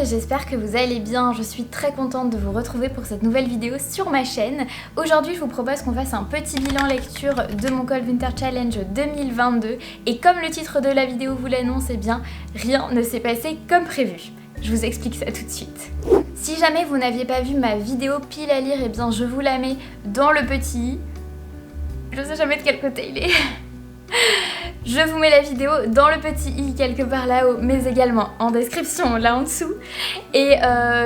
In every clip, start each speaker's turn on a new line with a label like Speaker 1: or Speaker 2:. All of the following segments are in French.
Speaker 1: j'espère que vous allez bien. Je suis très contente de vous retrouver pour cette nouvelle vidéo sur ma chaîne. Aujourd'hui, je vous propose qu'on fasse un petit bilan lecture de mon Cold Winter Challenge 2022. Et comme le titre de la vidéo vous l'annonce, eh bien, rien ne s'est passé comme prévu. Je vous explique ça tout de suite. Si jamais vous n'aviez pas vu ma vidéo pile à lire, eh bien, je vous la mets dans le petit i. Je sais jamais de quel côté il est. Je vous mets la vidéo dans le petit i quelque part là-haut, mais également en description là en dessous. Et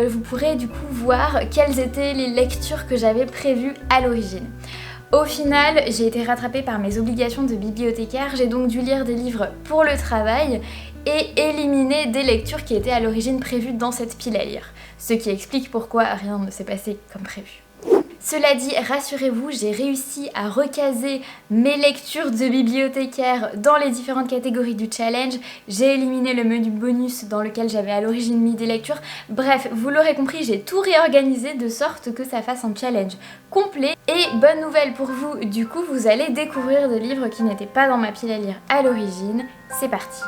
Speaker 1: vous pourrez du coup voir quelles étaient les lectures que j'avais prévues à l'origine. Au final, j'ai été rattrapée par mes obligations de bibliothécaire, j'ai donc dû lire des livres pour le travail et éliminer des lectures qui étaient à l'origine prévues dans cette pile à lire. Ce qui explique pourquoi rien ne s'est passé comme prévu. Cela dit, rassurez-vous, j'ai réussi à recaser mes lectures de bibliothécaire dans les différentes catégories du challenge. J'ai éliminé le menu bonus dans lequel j'avais à l'origine mis des lectures. Bref, vous l'aurez compris, j'ai tout réorganisé de sorte que ça fasse un challenge complet. Et bonne nouvelle pour vous, du coup, vous allez découvrir des livres qui n'étaient pas dans ma pile à lire à l'origine. C'est parti!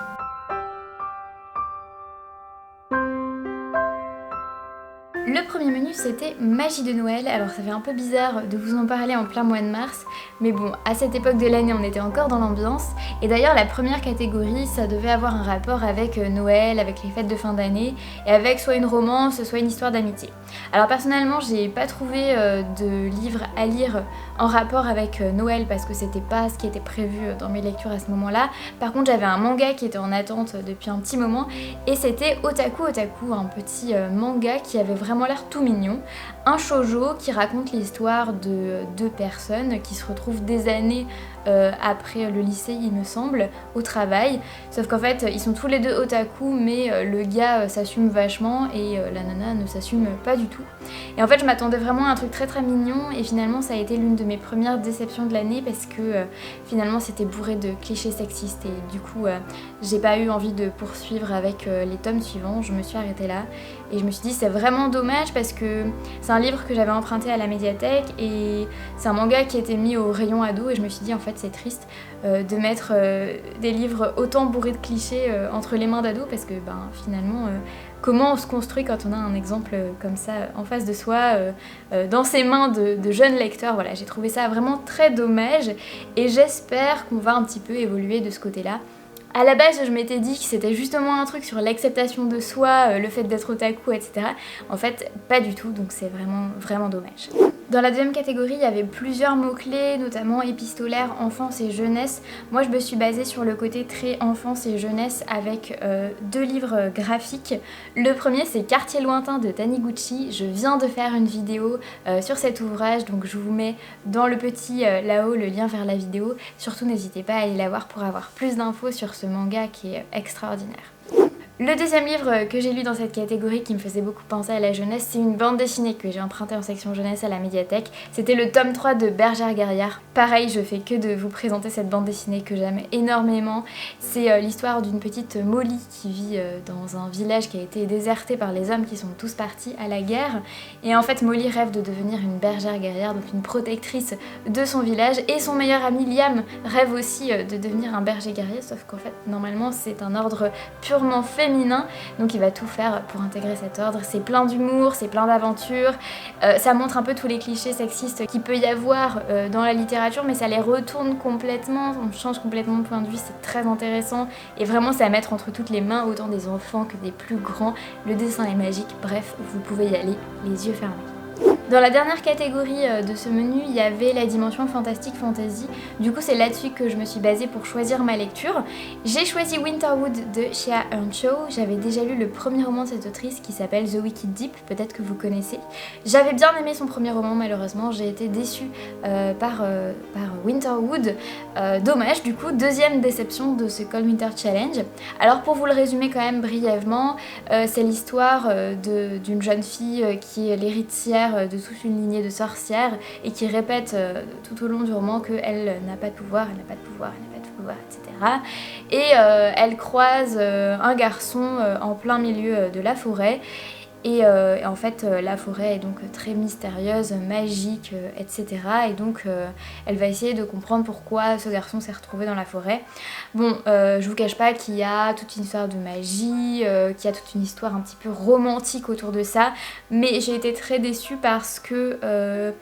Speaker 1: Le premier menu c'était Magie de Noël, alors ça fait un peu bizarre de vous en parler en plein mois de mars, mais bon, à cette époque de l'année on était encore dans l'ambiance, et d'ailleurs la première catégorie ça devait avoir un rapport avec Noël, avec les fêtes de fin d'année, et avec soit une romance, soit une histoire d'amitié. Alors personnellement j'ai pas trouvé de livre à lire en rapport avec Noël parce que c'était pas ce qui était prévu dans mes lectures à ce moment-là. Par contre j'avais un manga qui était en attente depuis un petit moment, et c'était Otaku Otaku, un petit manga qui avait vraiment l'air tout mignon, un shoujo qui raconte l'histoire de deux personnes qui se retrouvent des années après le lycée il me semble, au travail, sauf qu'en fait ils sont tous les deux otaku mais le gars s'assume vachement et la nana ne s'assume pas du tout. Et en fait je m'attendais vraiment à un truc très très mignon et finalement ça a été l'une de mes premières déceptions de l'année parce que finalement c'était bourré de clichés sexistes et du coup j'ai pas eu envie de poursuivre avec les tomes suivants, je me suis arrêtée là et je me suis dit c'est vraiment dommage parce que c'est un livre que j'avais emprunté à la médiathèque et c'est un manga qui était mis au rayon ado et je me suis dit en fait c'est triste de mettre des livres autant bourrés de clichés entre les mains d'ados parce que finalement comment on se construit quand on a un exemple comme ça en face de soi dans ses mains de jeunes lecteurs. Voilà, j'ai trouvé ça vraiment très dommage et j'espère qu'on va un petit peu évoluer de ce côté-là. À la base, je m'étais dit que c'était justement un truc sur l'acceptation de soi, le fait d'être otaku, etc. En fait, pas du tout, donc c'est vraiment, vraiment dommage. Dans la deuxième catégorie, il y avait plusieurs mots-clés, notamment épistolaire, enfance et jeunesse. Moi, je me suis basée sur le côté très enfance et jeunesse avec deux livres graphiques. Le premier, c'est Quartier lointain de Taniguchi. Je viens de faire une vidéo sur cet ouvrage, donc je vous mets dans le petit là-haut le lien vers la vidéo. Surtout, n'hésitez pas à aller la voir pour avoir plus d'infos sur ce manga qui est extraordinaire. Le deuxième livre que j'ai lu dans cette catégorie qui me faisait beaucoup penser à la jeunesse, c'est une bande dessinée que j'ai empruntée en section jeunesse à la médiathèque. C'était le tome 3 de Bergère Guerrière. Pareil, je fais que de vous présenter cette bande dessinée que j'aime énormément. C'est l'histoire d'une petite Molly qui vit dans un village qui a été déserté par les hommes qui sont tous partis à la guerre. Et en fait, Molly rêve de devenir une bergère guerrière, donc une protectrice de son village. Et son meilleur ami Liam rêve aussi de devenir un berger guerrier, sauf qu'en fait, normalement, c'est un ordre purement féminin, donc il va tout faire pour intégrer cet ordre. C'est plein d'humour, c'est plein d'aventures, ça montre un peu tous les clichés sexistes qu'il peut y avoir dans la littérature, mais ça les retourne complètement, on change complètement de point de vue, c'est très intéressant, et vraiment c'est à mettre entre toutes les mains, autant des enfants que des plus grands. Le dessin est magique, bref, vous pouvez y aller les yeux fermés. Dans la dernière catégorie de ce menu, il y avait la dimension fantastique fantasy. Du coup, c'est là-dessus que je me suis basée pour choisir ma lecture. J'ai choisi Winterwood de Shea Earnshaw. J'avais déjà lu le premier roman de cette autrice qui s'appelle The Wicked Deep, peut-être que vous connaissez. J'avais bien aimé son premier roman, malheureusement, j'ai été déçue par Winterwood. Dommage, du coup, deuxième déception de ce Cold Winter Challenge. Alors pour vous le résumer quand même brièvement, c'est l'histoire d'une jeune fille qui est l'héritière de toute une lignée de sorcières et qui répète tout au long du roman qu'elle n'a pas de pouvoir, elle n'a pas de pouvoir, elle n'a pas de pouvoir, etc. Et elle croise un garçon en plein milieu de la forêt et en fait la forêt est donc très mystérieuse, magique, etc. Et donc elle va essayer de comprendre pourquoi ce garçon s'est retrouvé dans la forêt. Bon, je vous cache pas qu'il y a toute une histoire de magie, qu'il y a toute une histoire un petit peu romantique autour de ça, mais j'ai été très déçue parce que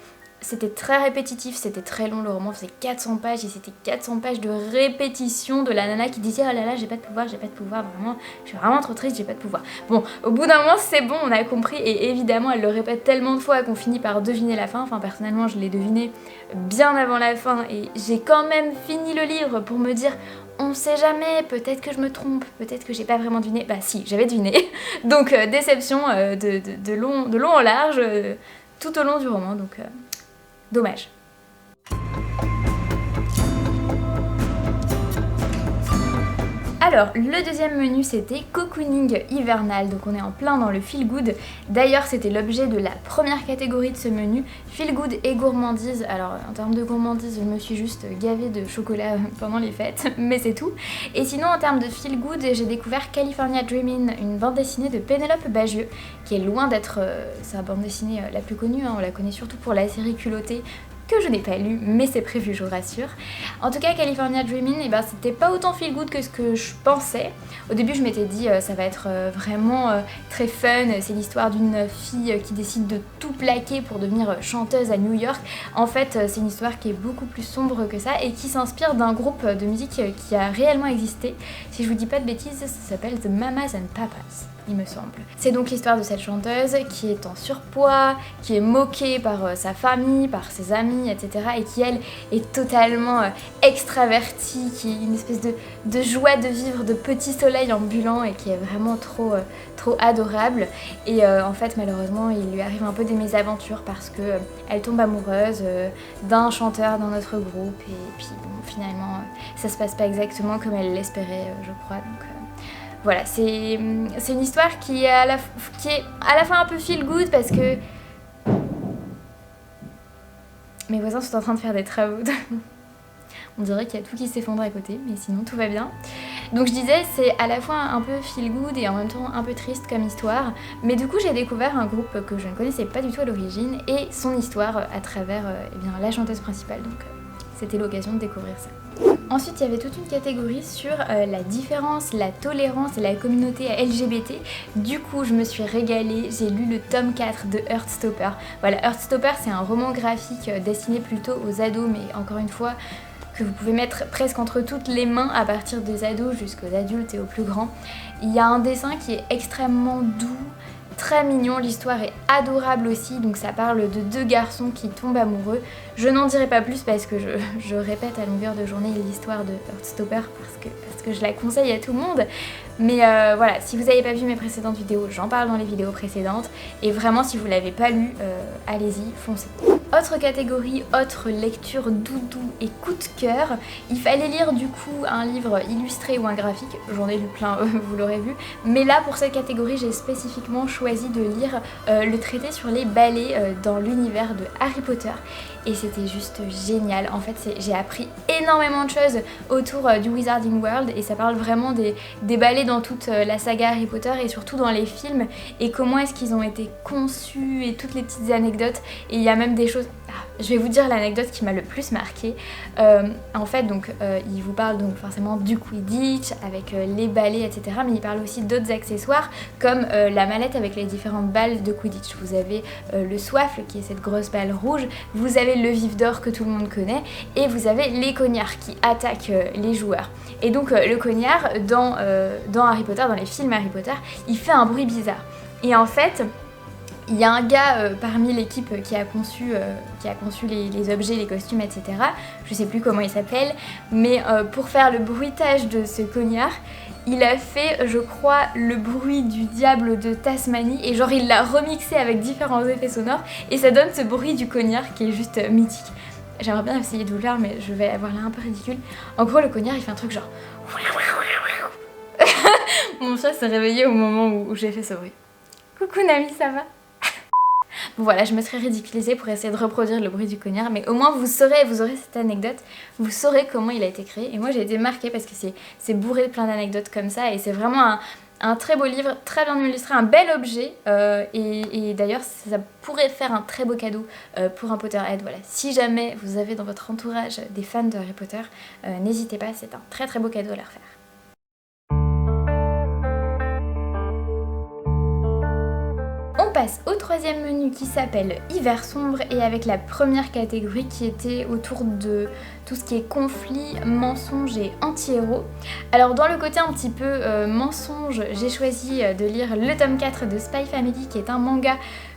Speaker 1: c'était très répétitif, c'était très long, le roman faisait 400 pages et c'était 400 pages de répétition de la nana qui disait oh là là j'ai pas de pouvoir, vraiment, je suis vraiment trop triste, j'ai pas de pouvoir. Bon, au bout d'un moment c'est bon, on a compris et évidemment elle le répète tellement de fois qu'on finit par deviner la fin, enfin personnellement je l'ai deviné bien avant la fin et j'ai quand même fini le livre pour me dire on sait jamais, peut-être que je me trompe, peut-être que j'ai pas vraiment deviné, bah si, j'avais deviné, donc déception de long en large tout au long du roman, donc dommage. Alors, le deuxième menu c'était cocooning hivernal, donc on est en plein dans le feel good. D'ailleurs c'était l'objet de la première catégorie de ce menu, feel good et gourmandise. Alors en termes de gourmandise je me suis juste gavée de chocolat pendant les fêtes, mais c'est tout. Et sinon en termes de feel good j'ai découvert California Dreamin', une bande dessinée de Pénélope Bagieux, qui est loin d'être sa bande dessinée la plus connue, hein. On la connaît surtout pour la série Culottée, que je n'ai pas lu, mais c'est prévu, je vous rassure. En tout cas, California Dreamin', eh ben, c'était pas autant feel good que ce que je pensais. Au début, je m'étais dit, ça va être vraiment très fun. C'est l'histoire d'une fille qui décide de tout plaquer pour devenir chanteuse à New York. En fait, c'est une histoire qui est beaucoup plus sombre que ça et qui s'inspire d'un groupe de musique qui a réellement existé. Si je vous dis pas de bêtises, ça s'appelle The Mamas and Papas, il me semble. C'est donc l'histoire de cette chanteuse qui est en surpoids, qui est moquée par sa famille, par ses amis, etc. et qui, elle, est totalement extravertie, qui est une espèce de joie de vivre, de petit soleil ambulant et qui est vraiment trop adorable. Et en fait, malheureusement, il lui arrive un peu des mésaventures parce que elle tombe amoureuse d'un chanteur dans notre groupe et puis bon, finalement, ça se passe pas exactement comme elle l'espérait, je crois. Donc, voilà, c'est une histoire qui est à la fin un peu feel good parce que mes voisins sont en train de faire des travaux. On dirait qu'il y a tout qui s'effondre à côté, mais sinon tout va bien. Donc je disais, c'est à la fois un peu feel good et en même temps un peu triste comme histoire. Mais du coup, j'ai découvert un groupe que je ne connaissais pas du tout à l'origine et son histoire à travers eh bien, la chanteuse principale. Donc c'était l'occasion de découvrir ça. Ensuite, il y avait toute une catégorie sur la différence, la tolérance et la communauté LGBT. Du coup, je me suis régalée, j'ai lu le tome 4 de Heartstopper. Voilà, Heartstopper, c'est un roman graphique destiné plutôt aux ados, mais encore une fois, que vous pouvez mettre presque entre toutes les mains à partir des ados jusqu'aux adultes et aux plus grands. Il y a un dessin qui est extrêmement doux, très mignon, l'histoire est adorable aussi, donc ça parle de deux garçons qui tombent amoureux. Je n'en dirai pas plus parce que je répète à longueur de journée l'histoire de Heartstopper parce que je la conseille à tout le monde. Mais voilà, si vous n'avez pas vu mes précédentes vidéos, j'en parle dans les vidéos précédentes. Et vraiment, si vous ne l'avez pas lu, allez-y, foncez. Autre catégorie, autre lecture doudou et coup de cœur. Il fallait lire du coup un livre illustré ou un graphique. J'en ai lu plein, vous l'aurez vu. Mais là, pour cette catégorie, j'ai spécifiquement choisi de lire le traité sur les balais dans l'univers de Harry Potter. Et c'était juste génial. En fait, j'ai appris énormément de choses autour du Wizarding World. Et ça parle vraiment des balais dans toute la saga Harry Potter et surtout dans les films. Et comment est-ce qu'ils ont été conçus et toutes les petites anecdotes. Et il y a même des choses... je vais vous dire l'anecdote qui m'a le plus marquée. En fait, donc, il vous parle donc forcément du Quidditch avec les balais, etc. Mais il parle aussi d'autres accessoires comme la mallette avec les différentes balles de Quidditch. Vous avez le soifle qui est cette grosse balle rouge. Vous avez le vif d'or que tout le monde connaît. Et vous avez les cognards qui attaquent les joueurs. Et donc le cognard dans Harry Potter, dans les films Harry Potter, il fait un bruit bizarre. Et en fait... il y a un gars parmi l'équipe qui a conçu les objets, les costumes, etc. Je sais plus comment il s'appelle, mais pour faire le bruitage de ce cognard, il a fait, je crois, le bruit du diable de Tasmanie et genre il l'a remixé avec différents effets sonores et ça donne ce bruit du cognard qui est juste mythique. J'aimerais bien essayer de vous le faire, mais je vais avoir l'air un peu ridicule. En gros, le cognard, il fait un truc genre... Mon chat s'est réveillé au moment où j'ai fait ce bruit. Coucou Nami, ça va? Bon voilà, je me serais ridiculisée pour essayer de reproduire le bruit du cognard, mais au moins vous aurez cette anecdote, vous saurez comment il a été créé. Et moi j'ai été marquée parce que c'est bourré de plein d'anecdotes comme ça et c'est vraiment Un très beau livre, très bien illustré, un bel objet et d'ailleurs ça pourrait faire un très beau cadeau pour un Potterhead. Voilà. Si jamais vous avez dans votre entourage des fans de Harry Potter, n'hésitez pas, c'est un très très beau cadeau à leur faire. On passe au troisième menu qui s'appelle Hiver sombre et avec la première catégorie qui était autour de tout ce qui est conflit, mensonge et anti-héros. Alors dans le côté un petit peu mensonge, j'ai choisi de lire le tome 4 de Spy Family qui est un manga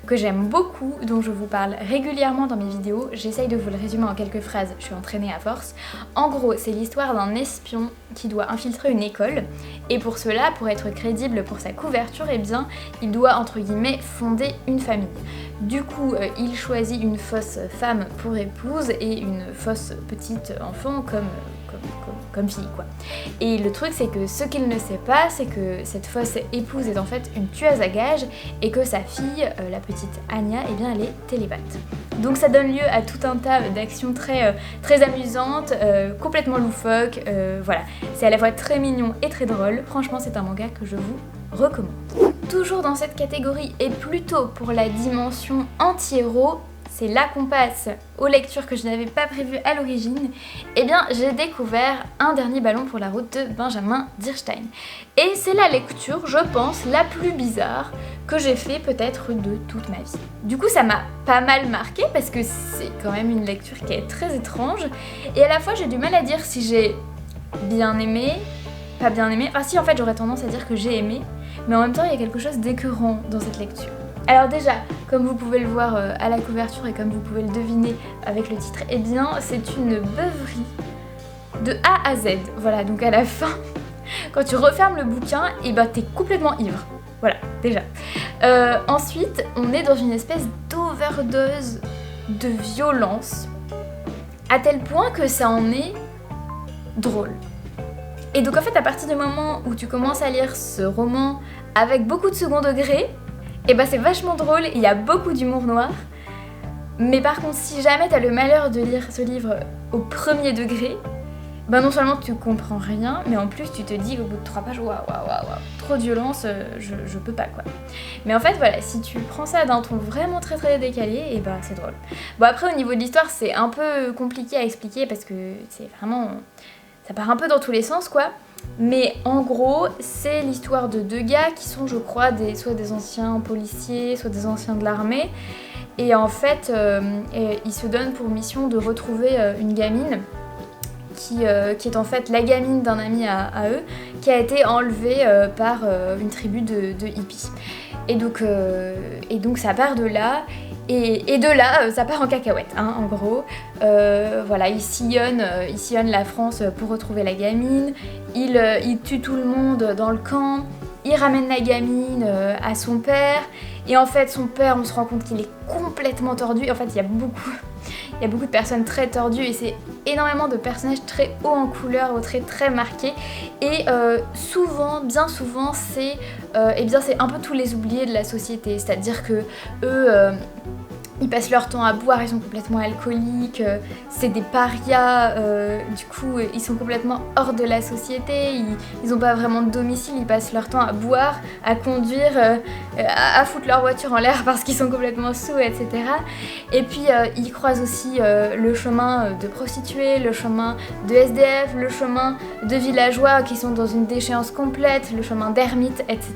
Speaker 1: que j'aime beaucoup, dont je vous parle régulièrement dans mes vidéos. J'essaye de vous le résumer en quelques phrases, je suis entraînée à force. En gros, c'est l'histoire d'un espion qui doit infiltrer une école et pour cela, pour être crédible pour sa couverture, eh bien, il doit entre guillemets fonder une famille. Du coup, il choisit une fausse femme pour épouse et une fausse petite enfant comme fille quoi. Et le truc c'est que ce qu'il ne sait pas, c'est que cette fausse épouse est en fait une tueuse à gages et que sa fille, la petite Anya, eh bien elle est télépathe. Donc ça donne lieu à tout un tas d'actions très amusantes, complètement loufoques, voilà. C'est à la fois très mignon et très drôle, franchement c'est un manga que je vous recommande. Toujours dans cette catégorie et plutôt pour la dimension anti-héros, c'est là qu'on passe aux lectures que je n'avais pas prévues à l'origine, eh bien j'ai découvert Un dernier ballon pour la route de Benjamin Dierstein. Et c'est la lecture, je pense, la plus bizarre que j'ai fait peut-être de toute ma vie. Du coup ça m'a pas mal marqué parce que c'est quand même une lecture qui est très étrange et à la fois j'ai du mal à dire si j'ai bien aimé, pas bien aimé, ah si en fait j'aurais tendance à dire que j'ai aimé, mais en même temps il y a quelque chose d'écœurant dans cette lecture. Alors déjà, comme vous pouvez le voir à la couverture et comme vous pouvez le deviner avec le titre, eh bien c'est une beuverie de A à Z. Voilà, donc à la fin, quand tu refermes le bouquin, et bah t'es complètement ivre. Voilà, déjà. Ensuite, on est dans une espèce d'overdose de violence, à tel point que ça en est drôle. Et donc en fait, à partir du moment où tu commences à lire ce roman avec beaucoup de second degré, et bah c'est vachement drôle, il y a beaucoup d'humour noir. Mais par contre, si jamais t'as le malheur de lire ce livre au premier degré, bah non seulement tu comprends rien, mais en plus tu te dis au bout de 3 pages, waouh, trop de violence, je peux pas quoi. Mais en fait voilà, si tu prends ça d'un ton vraiment très décalé, et bah c'est drôle. Bon après au niveau de l'histoire c'est un peu compliqué à expliquer parce que c'est vraiment... ça part un peu dans tous les sens quoi. Mais en gros, c'est l'histoire de deux gars qui sont, je crois, soit des anciens policiers, soit des anciens de l'armée. Et en fait, ils se donnent pour mission de retrouver une gamine qui est en fait la gamine d'un ami à eux, qui a été enlevée par une tribu de hippies. Et donc ça part de là. Et de là, ça part en cacahuète, hein, en gros. Voilà, il sillonne la France pour retrouver la gamine. Il tue tout le monde dans le camp. Il ramène la gamine à son père. Et en fait, son père, on se rend compte qu'il est complètement tordu. En fait, il y a beaucoup de personnes très tordues et c'est énormément de personnages très hauts en couleur, aux traits très marqués. Et bien souvent, c'est un peu tous les oubliés de la société. C'est-à-dire que eux... ils passent leur temps à boire, ils sont complètement alcooliques, c'est des parias, du coup ils sont complètement hors de la société, ils n'ont pas vraiment de domicile, ils passent leur temps à boire, à conduire, à foutre leur voiture en l'air parce qu'ils sont complètement saouls, etc. Et puis ils croisent aussi le chemin de prostituées, le chemin de SDF, le chemin de villageois qui sont dans une déchéance complète, le chemin d'ermites, etc.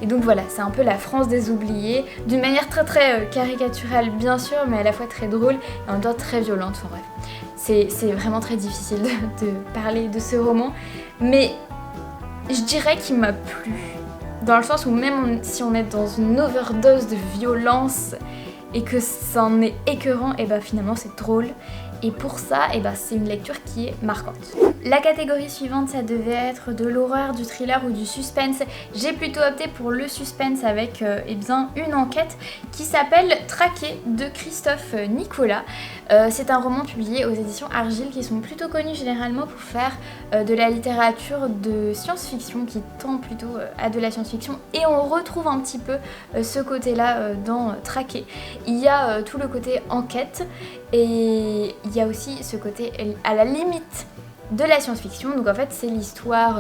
Speaker 1: Et donc voilà, c'est un peu la France des oubliés, d'une manière très caricaturale bien sûr, mais à la fois très drôle et en même temps très violente. Enfin bref, c'est vraiment très difficile de parler de ce roman, mais je dirais qu'il m'a plu, dans le sens où même si on est dans une overdose de violence et que ça en est écœurant, et bah finalement c'est drôle. Et pour ça, c'est une lecture qui est marquante. La catégorie suivante, ça devait être de l'horreur, du thriller ou du suspense. J'ai plutôt opté pour le suspense avec une enquête qui s'appelle Traqué de Christophe Nicolas. C'est un roman publié aux éditions Argile qui sont plutôt connus généralement pour faire de la littérature de science-fiction qui tend plutôt à de la science-fiction et on retrouve un petit peu ce côté-là dans Traqué. Il y a tout le côté enquête et il y a aussi ce côté à la limite de la science-fiction. Donc en fait c'est l'histoire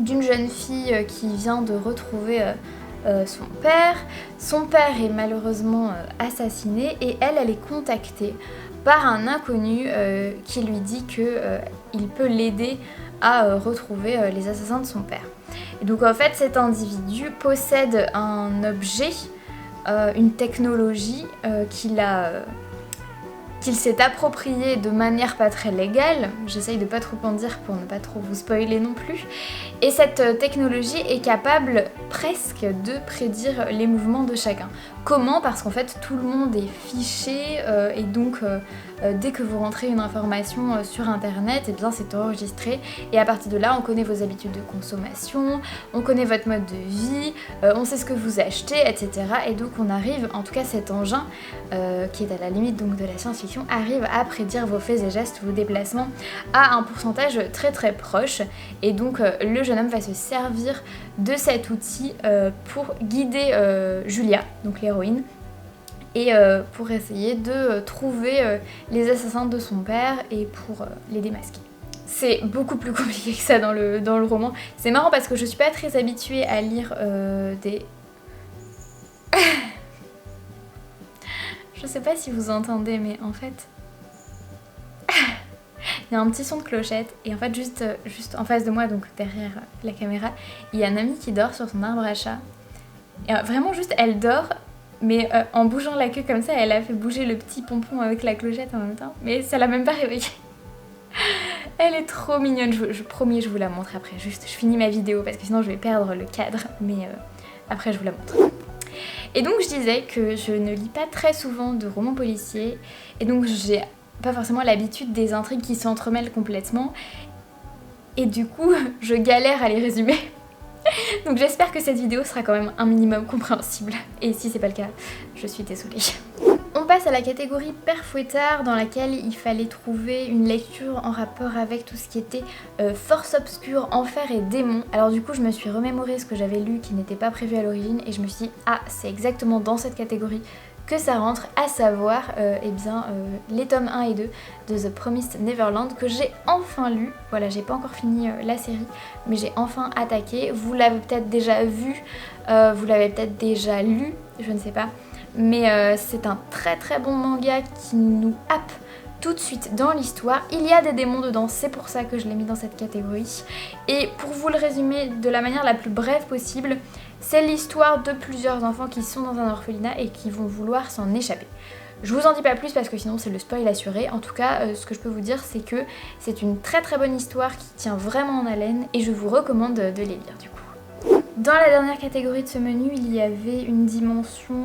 Speaker 1: d'une jeune fille qui vient de retrouver son père. Son père est malheureusement assassiné et elle est contactée par un inconnu qui lui dit qu'il peut l'aider à retrouver les assassins de son père. Et donc en fait cet individu possède un objet, une technologie qu'il s'est approprié de manière pas très légale, j'essaye de pas trop en dire pour ne pas trop vous spoiler non plus, et cette technologie est capable presque de prédire les mouvements de chacun. Comment? Parce qu'en fait tout le monde est fiché et donc dès que vous rentrez une information sur internet, et bien c'est enregistré et à partir de là on connaît vos habitudes de consommation, on connaît votre mode de vie, on sait ce que vous achetez, etc. Et donc on arrive, en tout cas cet engin qui est à la limite donc de la science-fiction, arrive à prédire vos faits et gestes, vos déplacements à un pourcentage très très proche. Et donc le jeune homme va se servir de cet outil pour guider Julia, donc l'héroïne, et pour essayer de trouver les assassins de son père et pour les démasquer. C'est beaucoup plus compliqué que ça dans le roman. C'est marrant parce que je suis pas très habituée à lire des... Je sais pas si vous entendez, mais en fait... Il y a un petit son de clochette et en fait juste en face de moi, donc derrière la caméra, il y a Nami qui dort sur son arbre à chat. Et vraiment juste elle dort, mais en bougeant la queue comme ça, elle a fait bouger le petit pompon avec la clochette en même temps, mais ça l'a même pas réveillée. Elle est trop mignonne, je promets je vous la montre après, juste je finis ma vidéo parce que sinon je vais perdre le cadre, mais après je vous la montre. Et donc je disais que je ne lis pas très souvent de romans policiers et donc j'ai pas forcément l'habitude des intrigues qui s'entremêlent complètement et du coup je galère à les résumer. Donc j'espère que cette vidéo sera quand même un minimum compréhensible et si c'est pas le cas, je suis désolée. On passe à la catégorie Père Fouettard dans laquelle il fallait trouver une lecture en rapport avec tout ce qui était force obscure, enfer et démons. Alors du coup je me suis remémoré ce que j'avais lu qui n'était pas prévu à l'origine et je me suis dit ah c'est exactement dans cette catégorie que ça rentre, à savoir les tomes 1 et 2 de The Promised Neverland que j'ai enfin lu. Voilà, j'ai pas encore fini la série, mais j'ai enfin attaqué. Vous l'avez peut-être déjà vu, vous l'avez peut-être déjà lu, je ne sais pas. Mais c'est un très très bon manga qui nous happe tout de suite dans l'histoire. Il y a des démons dedans, c'est pour ça que je l'ai mis dans cette catégorie. Et pour vous le résumer de la manière la plus brève possible, c'est l'histoire de plusieurs enfants qui sont dans un orphelinat et qui vont vouloir s'en échapper. Je vous en dis pas plus parce que sinon c'est le spoil assuré. En tout cas, ce que je peux vous dire c'est que c'est une très très bonne histoire qui tient vraiment en haleine et je vous recommande de les lire du coup. Dans la dernière catégorie de ce menu, il y avait une dimension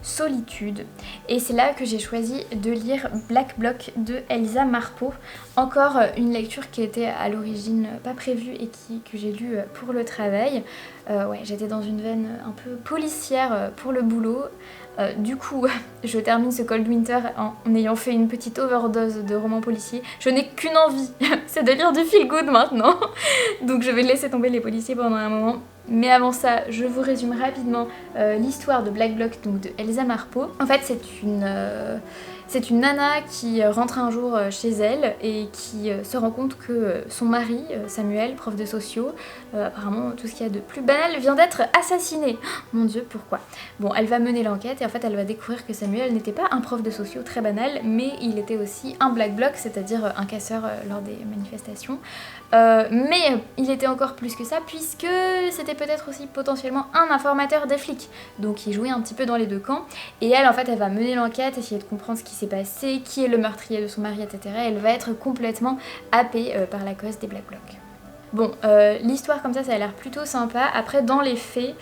Speaker 1: solitude et c'est là que j'ai choisi de lire Black Block de Elsa Marpeau. Encore une lecture qui était à l'origine pas prévue et que j'ai lue pour le travail. Ouais, j'étais dans une veine un peu policière pour le boulot. Du coup, je termine ce Cold Winter en ayant fait une petite overdose de romans policiers. Je n'ai qu'une envie, c'est de lire du feel good maintenant. Donc je vais laisser tomber les policiers pendant un moment. Mais avant ça, je vous résume rapidement l'histoire de Black Block, donc de Elsa Marpeau. En fait, c'est une nana qui rentre un jour chez elle et qui se rend compte que son mari, Samuel, prof de sociaux, apparemment tout ce qu'il y a de plus banal, vient d'être assassiné. Oh, mon Dieu, pourquoi? Bon, elle va mener l'enquête et en fait elle va découvrir que Samuel n'était pas un prof de sociaux très banal, mais il était aussi un black bloc, c'est-à-dire un casseur lors des manifestations. Mais il était encore plus que ça puisque c'était peut-être aussi potentiellement un informateur des flics. Donc il jouait un petit peu dans les deux camps. Et elle en fait elle va mener l'enquête, essayer de comprendre ce qui s'est passé, qui est le meurtrier de son mari, etc. Et elle va être complètement happée par la cause des Black Blocs. Bon, l'histoire comme ça a l'air plutôt sympa. Après dans les faits,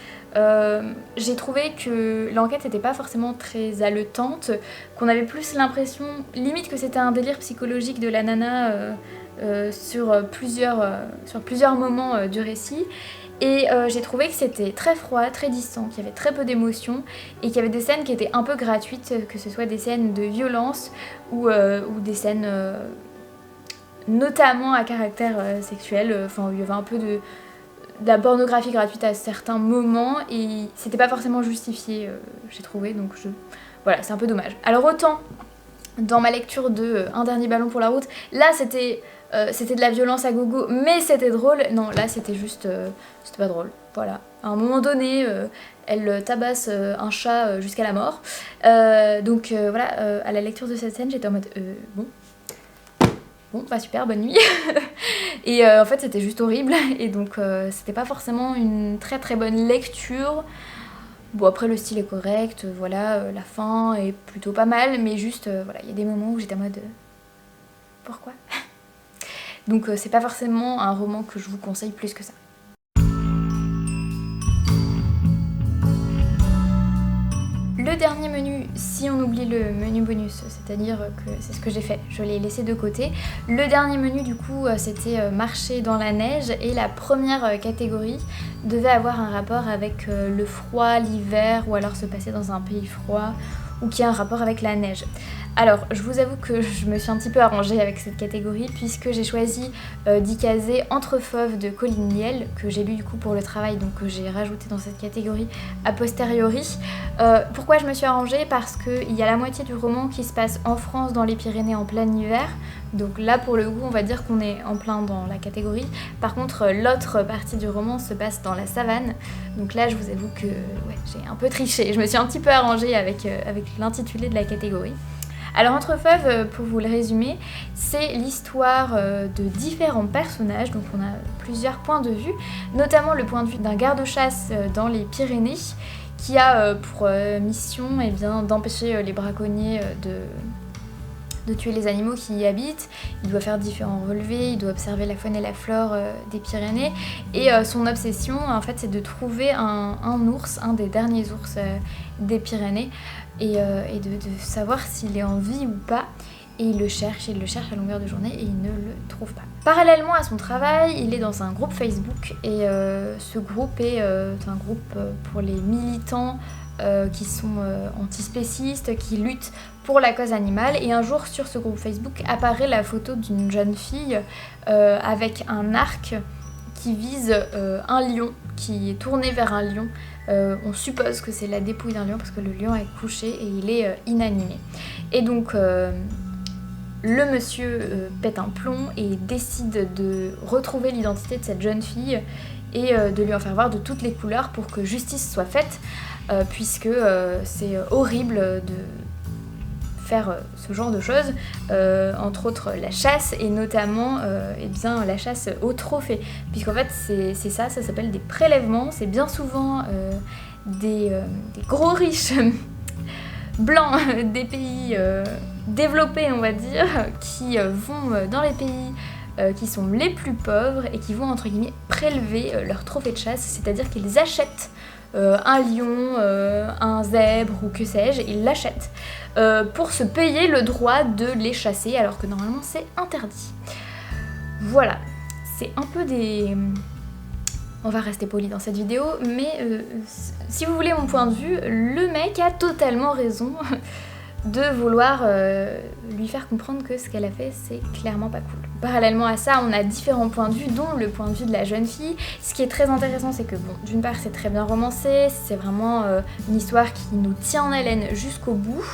Speaker 1: j'ai trouvé que l'enquête n'était pas forcément très haletante, qu'on avait plus l'impression limite que c'était un délire psychologique de la nana sur plusieurs moments du récit. Et j'ai trouvé que c'était très froid, très distant, qu'il y avait très peu d'émotions et qu'il y avait des scènes qui étaient un peu gratuites, que ce soit des scènes de violence ou des scènes notamment à caractère sexuel, enfin il y avait un peu de la pornographie gratuite à certains moments et c'était pas forcément justifié, j'ai trouvé, donc voilà, c'est un peu dommage. Alors autant Dans ma lecture de Un dernier ballon pour la route, là c'était de la violence à gogo, mais c'était drôle. Non, là c'était juste... c'était pas drôle, voilà. À un moment donné, elle tabasse un chat jusqu'à la mort. Donc voilà, à la lecture de cette scène, j'étais en mode... Bon, bah super, bonne nuit. Et en fait, c'était juste horrible. Et donc, c'était pas forcément une très très bonne lecture. Bon, après, le style est correct, voilà, la fin est plutôt pas mal. Mais juste, voilà, il y a des moments où j'étais en mode... pourquoi? Donc, c'est pas forcément un roman que je vous conseille plus que ça. Le dernier menu, si on oublie le menu bonus, c'est-à-dire que c'est ce que j'ai fait, je l'ai laissé de côté. Le dernier menu du coup c'était marcher dans la neige et la première catégorie devait avoir un rapport avec le froid, l'hiver ou alors se passer dans un pays froid ou qui a un rapport avec la neige. Alors, je vous avoue que je me suis un petit peu arrangée avec cette catégorie puisque j'ai choisi d'y caser Entre Fauves de Colline Niel, que j'ai lu du coup pour le travail, donc que j'ai rajouté dans cette catégorie a posteriori. Pourquoi je me suis arrangée? Parce qu'il y a la moitié du roman qui se passe en France, dans les Pyrénées, en plein hiver. Donc là, pour le coup, on va dire qu'on est en plein dans la catégorie. Par contre, l'autre partie du roman se passe dans la savane. Donc là, je vous avoue que ouais, j'ai un peu triché. Je me suis un petit peu arrangée avec l'intitulé de la catégorie. Alors Entre Fauves, pour vous le résumer, c'est l'histoire de différents personnages, donc on a plusieurs points de vue, notamment le point de vue d'un garde-chasse dans les Pyrénées, qui a pour mission eh bien, d'empêcher les braconniers de tuer les animaux qui y habitent. Il doit faire différents relevés, il doit observer la faune et la flore des Pyrénées, et son obsession en fait c'est de trouver un ours, un des derniers ours des Pyrénées, et de savoir s'il est en vie ou pas. Et il le cherche à longueur de journée et il ne le trouve pas. Parallèlement à son travail, il est dans un groupe Facebook et ce groupe est un groupe pour les militants qui sont antispécistes, qui luttent pour la cause animale. Et un jour sur ce groupe Facebook apparaît la photo d'une jeune fille avec un arc qui vise un lion, qui est tourné vers un lion. On suppose que c'est la dépouille d'un lion parce que le lion est couché et il est inanimé. Et donc le monsieur pète un plomb et décide de retrouver l'identité de cette jeune fille et de lui en faire voir de toutes les couleurs pour que justice soit faite, puisque c'est horrible de faire ce genre de choses, entre autres la chasse et notamment eh bien, la chasse au trophée, puisqu'en fait c'est ça s'appelle des prélèvements, c'est bien souvent des gros riches blancs des pays développés on va dire, qui vont dans les pays qui sont les plus pauvres et qui vont entre guillemets prélever leur trophée de chasse, c'est-à-dire qu'ils achètent un lion, un zèbre ou que sais-je, ils l'achètent pour se payer le droit de les chasser alors que normalement c'est interdit. Voilà, c'est un peu des... On va rester poli dans cette vidéo, mais si vous voulez mon point de vue, le mec a totalement raison de vouloir lui faire comprendre que ce qu'elle a fait, c'est clairement pas cool. Parallèlement à ça, on a différents points de vue, dont le point de vue de la jeune fille. Ce qui est très intéressant, c'est que, bon, d'une part, c'est très bien romancé, c'est vraiment une histoire qui nous tient en haleine jusqu'au bout.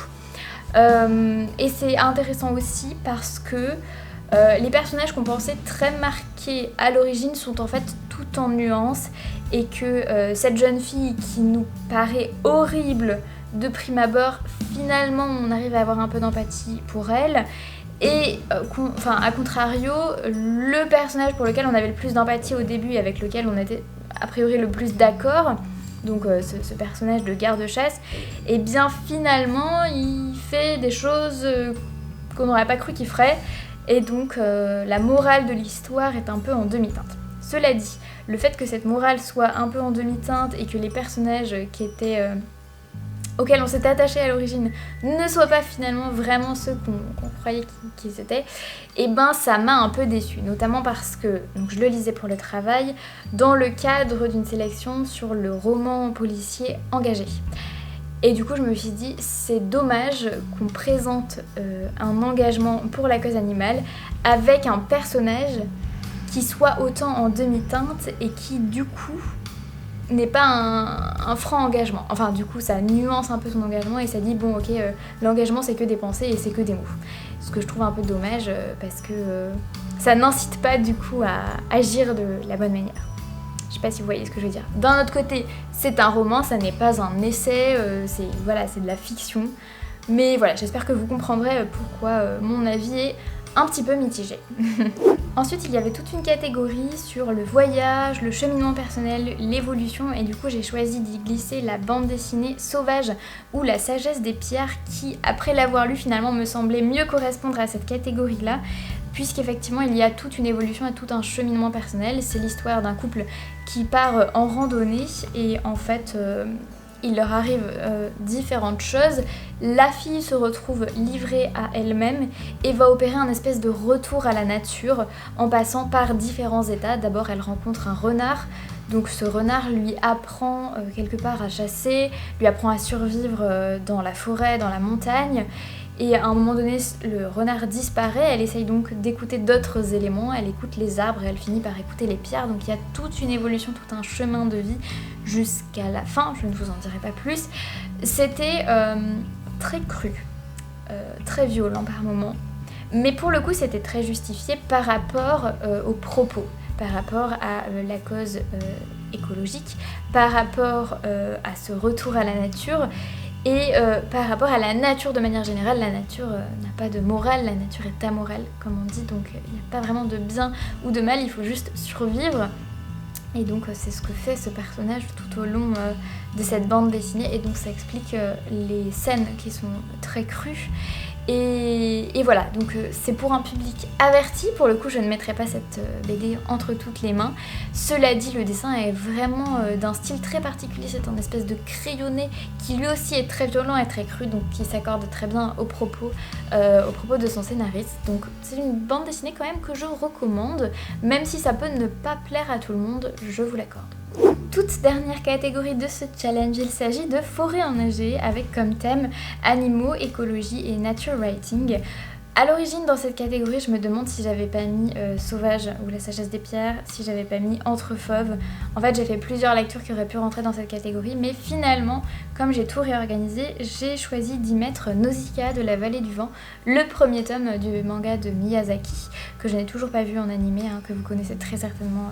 Speaker 1: Et c'est intéressant aussi parce que les personnages qu'on pensait très marqués à l'origine sont en fait tout en nuances, et que cette jeune fille qui nous paraît horrible de prime abord, finalement on arrive à avoir un peu d'empathie pour elle. Et à contrario, le personnage pour lequel on avait le plus d'empathie au début et avec lequel on était a priori le plus d'accord, donc ce personnage de garde-chasse, et bien finalement il fait des choses qu'on n'aurait pas cru qu'il ferait, et donc la morale de l'histoire est un peu en demi-teinte. Cela dit, le fait que cette morale soit un peu en demi-teinte et que les personnages qui étaient... auxquels on s'était attaché à l'origine ne soient pas finalement vraiment ceux qu'on croyait qu'ils étaient, et ben ça m'a un peu déçue, notamment parce que, donc je le lisais pour le travail, dans le cadre d'une sélection sur le roman policier engagé. Et du coup je me suis dit, c'est dommage qu'on présente un engagement pour la cause animale avec un personnage qui soit autant en demi-teinte et qui du coup n'est pas un franc engagement. Enfin du coup ça nuance un peu son engagement et ça dit bon ok l'engagement c'est que des pensées et c'est que des mots. Ce que je trouve un peu dommage parce que ça n'incite pas du coup à agir de la bonne manière. Je sais pas si vous voyez ce que je veux dire. D'un autre côté c'est un roman, ça n'est pas un essai, c'est de la fiction. Mais voilà, j'espère que vous comprendrez pourquoi mon avis est un petit peu mitigé. Ensuite, il y avait toute une catégorie sur le voyage, le cheminement personnel, l'évolution et du coup j'ai choisi d'y glisser la bande dessinée Sauvage ou La sagesse des pierres qui, après l'avoir lu, finalement me semblait mieux correspondre à cette catégorie-là puisqu'effectivement il y a toute une évolution et tout un cheminement personnel. C'est l'histoire d'un couple qui part en randonnée et en fait... il leur arrive différentes choses. La fille se retrouve livrée à elle-même et va opérer un espèce de retour à la nature en passant par différents états. D'abord, elle rencontre un renard. Donc ce renard lui apprend quelque part à chasser, lui apprend à survivre dans la forêt, dans la montagne. Et à un moment donné, le renard disparaît, elle essaye donc d'écouter d'autres éléments, elle écoute les arbres et elle finit par écouter les pierres, donc il y a toute une évolution, tout un chemin de vie jusqu'à la fin, je ne vous en dirai pas plus. C'était très cru, très violent par moments, mais pour le coup c'était très justifié par rapport aux propos, par rapport à la cause écologique, par rapport à ce retour à la nature. Et par rapport à la nature de manière générale, la nature n'a pas de morale, la nature est amorale comme on dit, donc il n'y a pas vraiment de bien ou de mal, il faut juste survivre. Et donc c'est ce que fait ce personnage tout au long de cette bande dessinée et donc ça explique les scènes qui sont très crues. Et voilà, donc c'est pour un public averti, pour le coup je ne mettrai pas cette BD entre toutes les mains. Cela dit, le dessin est vraiment d'un style très particulier, c'est un espèce de crayonné qui lui aussi est très violent et très cru, donc qui s'accorde très bien aux propos de son scénariste. Donc c'est une bande dessinée quand même que je recommande, même si ça peut ne pas plaire à tout le monde, je vous l'accorde. Toute dernière catégorie de ce challenge, il s'agit de forêt enneigée avec comme thème animaux, écologie et nature writing. A l'origine dans cette catégorie, je me demande si j'avais pas mis Sauvage ou La sagesse des pierres, si j'avais pas mis Entre fauves. En fait j'ai fait plusieurs lectures qui auraient pu rentrer dans cette catégorie, mais finalement, comme j'ai tout réorganisé, j'ai choisi d'y mettre Nausicaa de la vallée du vent, le premier tome du manga de Miyazaki, que je n'ai toujours pas vu en animé, que vous connaissez très certainement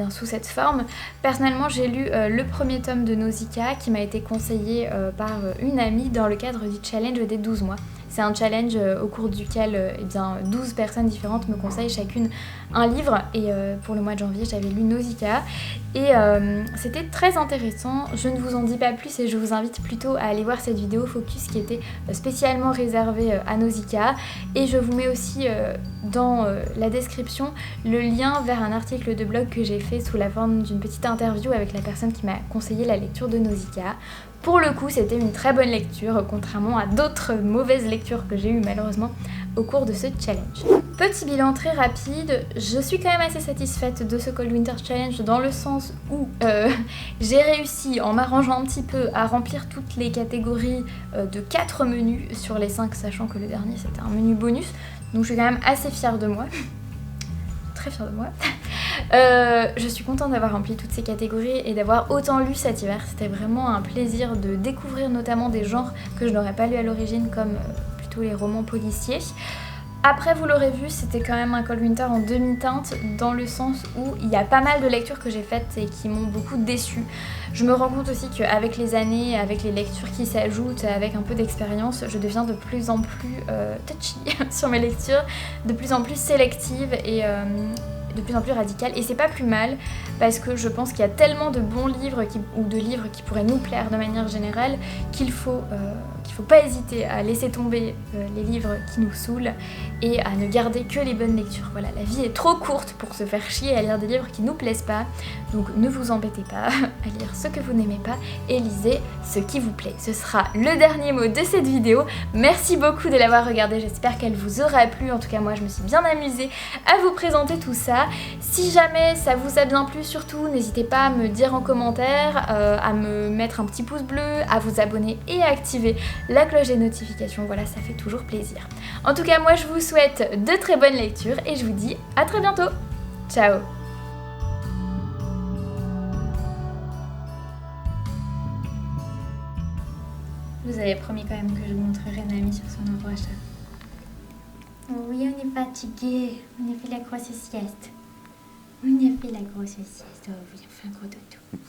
Speaker 1: sous cette forme. Personnellement j'ai lu le premier tome de Nausicaa qui m'a été conseillé par une amie dans le cadre du challenge des 12 mois. C'est un challenge au cours duquel 12 personnes différentes me conseillent chacune un livre et pour le mois de janvier j'avais lu Nausicaa et c'était très intéressant. Je ne vous en dis pas plus et je vous invite plutôt à aller voir cette vidéo focus qui était spécialement réservée à Nausicaa et je vous mets aussi dans la description le lien vers un article de blog que j'ai fait sous la forme d'une petite interview avec la personne qui m'a conseillé la lecture de Nausicaa. Pour le coup, c'était une très bonne lecture, contrairement à d'autres mauvaises lectures que j'ai eues malheureusement au cours de ce challenge. Petit bilan très rapide, je suis quand même assez satisfaite de ce Cold Winter Challenge dans le sens où j'ai réussi, en m'arrangeant un petit peu, à remplir toutes les catégories de 4 menus sur les 5, sachant que le dernier c'était un menu bonus, donc je suis quand même assez fière de moi. Très fière de moi. Je suis contente d'avoir rempli toutes ces catégories et d'avoir autant lu cet hiver. C'était vraiment un plaisir de découvrir notamment des genres que je n'aurais pas lu à l'origine comme plutôt les romans policiers. Après vous l'aurez vu, c'était quand même un Cold Winter en demi-teinte dans le sens où il y a pas mal de lectures que j'ai faites et qui m'ont beaucoup déçue. Je me rends compte aussi qu'avec les années, avec les lectures qui s'ajoutent, avec un peu d'expérience, je deviens de plus en plus touchy sur mes lectures, de plus en plus sélective et de plus en plus radicale et c'est pas plus mal parce que je pense qu'il y a tellement de bons livres ou de livres qui pourraient nous plaire de manière générale qu'il faut pas hésiter à laisser tomber les livres qui nous saoulent et à ne garder que les bonnes lectures. Voilà, la vie est trop courte pour se faire chier à lire des livres qui nous plaisent pas, donc ne vous embêtez pas à lire ce que vous n'aimez pas et lisez ce qui vous plaît. Ce sera le dernier mot de cette vidéo. Merci beaucoup de l'avoir regardée, j'espère qu'elle vous aura plu. En tout cas moi je me suis bien amusée à vous présenter tout ça. Si jamais ça vous a bien plu, surtout n'hésitez pas à me dire en commentaire, à me mettre un petit pouce bleu, à vous abonner et à activer la cloche des notifications, voilà, ça fait toujours plaisir. En tout cas moi je vous souhaite de très bonnes lectures et je vous dis à très bientôt. Ciao. vous avez promis quand même que je montrerai Nami sur son nouveau achat. Oui, on est fatigué. On a fait la grosse sieste. On a fait la grosse sieste. Oh oui, on fait un gros dodo.